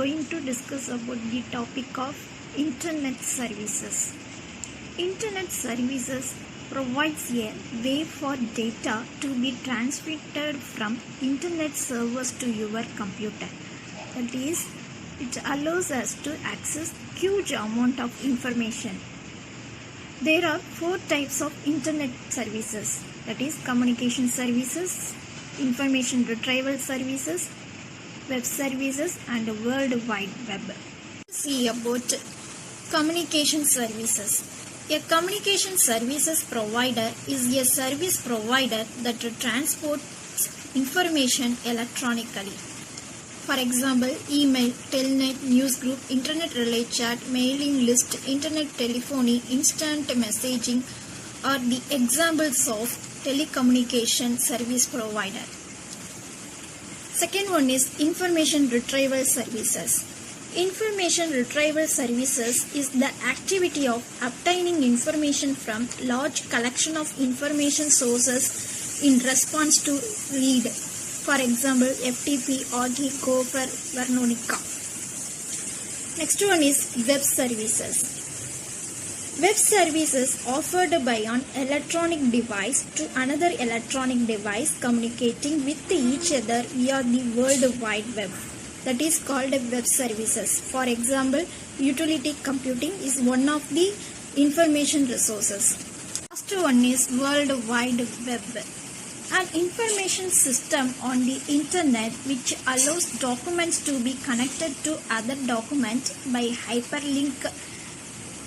going to discuss about the topic of internet services. Internet services provides a way for data to be transmitted from internet servers to your computer. That is, it allows us to access huge amount of information. There are 4 types of internet services, that is communication services, information retrieval services, web services and World Wide Web. See about communication services. A communication services provider is a service provider that transports information electronically. For example, email, telnet, newsgroup, internet relay chat, mailing list, internet telephony, instant messaging are the examples of telecommunication service provider. Second one is information retrieval services. Information retrieval services is the activity of obtaining information from large collection of information sources in response to read. For example, FTP, Argy, Gopher, Veronica. Next one is web services. Web services offered by an electronic device to another electronic device communicating with each other via the World Wide Web. That is called web services. For example, utility computing is one of the information resources. Last one is World Wide Web. An information system on the internet which allows documents to be connected to other documents by hyperlink,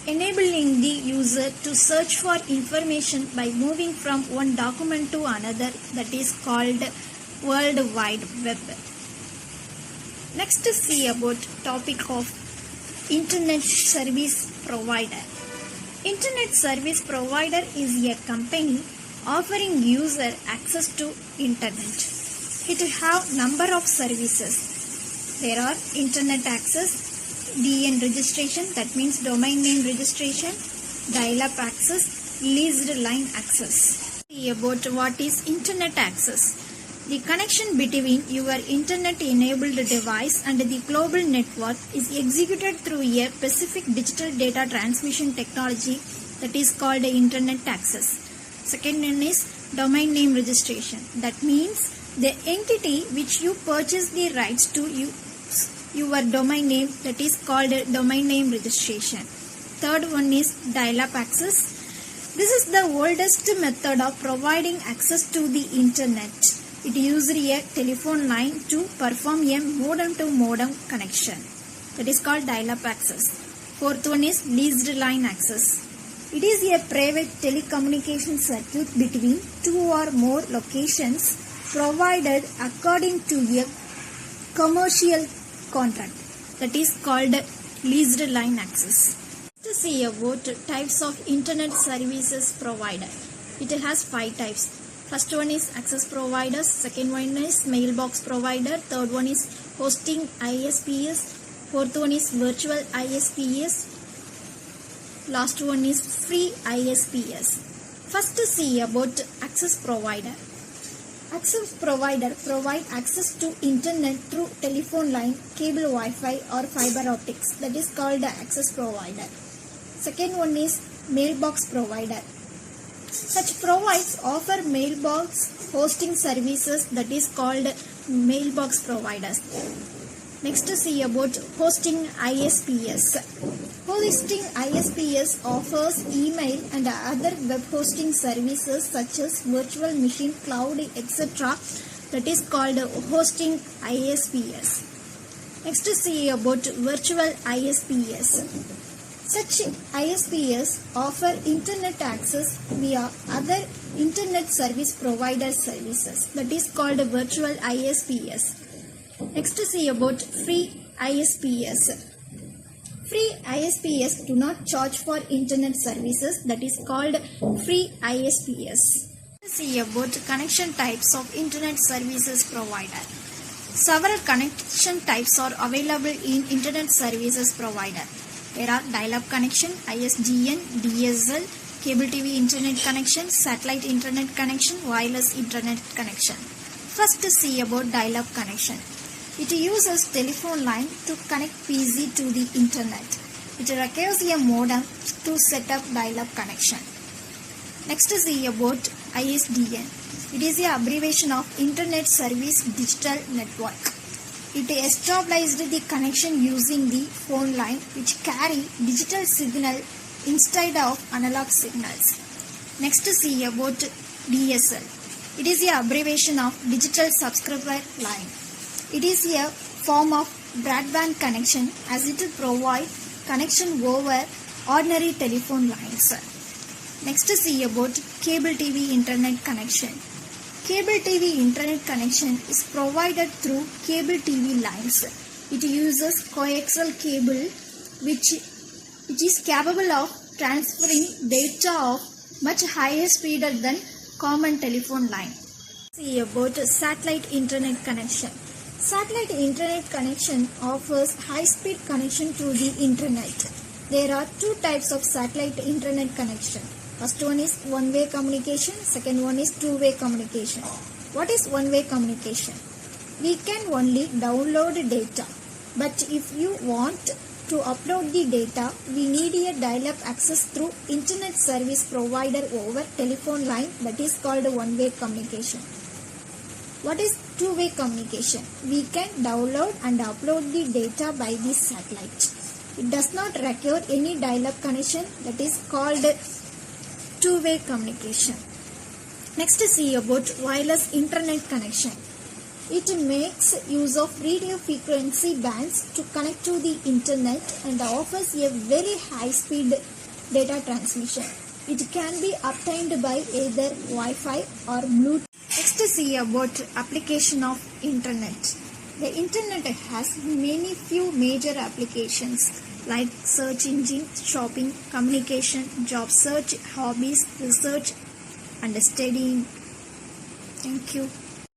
enabling the user to search for information by moving from one document to another. That is called World Wide Web. Next, see about topic of internet service provider. Internet service provider is a company offering user access to internet. It have number of services. There are internet access, DN registration, that means domain name registration, dial-up access, leased line access. See about what is internet access. The connection between your internet enabled device and the global network is executed through a specific digital data transmission technology that is called internet access. Second one is domain name registration. That means the entity which you purchase the rights to use your domain name, that is called domain name registration. Third one is dial-up access. This is the oldest method of providing access to the internet. It uses a telephone line to perform a modem-to-modem connection. That is called dial-up access. Fourth one is leased line access. It is a private telecommunication circuit between 2 or more locations provided according to a commercial contract. That is called leased line access. To see about types of internet services provider. It has 5 types. First one is access providers. Second one is mailbox provider. Third one is hosting ISPs. Fourth one is virtual ISPs. Last one is free ISPs. First see about access provider. Access provider provide access to internet through telephone line, cable Wi-Fi or fiber optics. That is called the access provider. Second one is mailbox provider. Such provides offer mailbox hosting services, that is called mailbox providers. Next see about hosting ISPs. Hosting ISPs offers email and other web hosting services such as virtual machine, cloud, etc. That is called hosting ISPs. Next see about virtual ISPs. Such ISPs offer internet access via other internet service provider services. That is called virtual ISPs. Next see about free ISPs. Free ISPs do not charge for internet services. That is called free ISPs. See about connection types of internet services provider. Several connection types are available in internet services provider. There are dial-up connection, ISDN, DSL, cable TV internet connection, satellite internet connection, wireless internet connection. First see about dial-up connection. It uses telephone line to connect PC to the internet. It requires a modem to set up dial-up connection. Next is about ISDN. It is the abbreviation of Internet Service Digital Network. It established the connection using the phone line which carry digital signal instead of analog signals. Next is about DSL. It is the abbreviation of Digital Subscriber Line. It is a form of broadband connection as it will provide connection over ordinary telephone lines. Next is about cable TV internet connection. Cable TV internet connection is provided through cable TV lines. It uses coaxial cable which is capable of transferring data of much higher speed than common telephone line. See about satellite internet connection. Satellite internet connection offers high-speed connection to the internet. There are two types of satellite internet connection. First one is one-way communication, second one is two-way communication. What is one-way communication? We can only download data, but if you want to upload the data, we need a dial-up access through internet service provider over telephone line, that is called one-way communication. What is two-way communication? We can download and upload the data by the satellite. It does not require any dial-up connection, that is called two-way communication. Next see about wireless internet connection. It makes use of radio frequency bands to connect to the internet and offers a very high speed data transmission. It can be obtained by either Wi-Fi or Bluetooth. Next see about application of internet. The internet has few major applications like search engine, shopping, communication, job search, hobbies, research and studying. Thank you.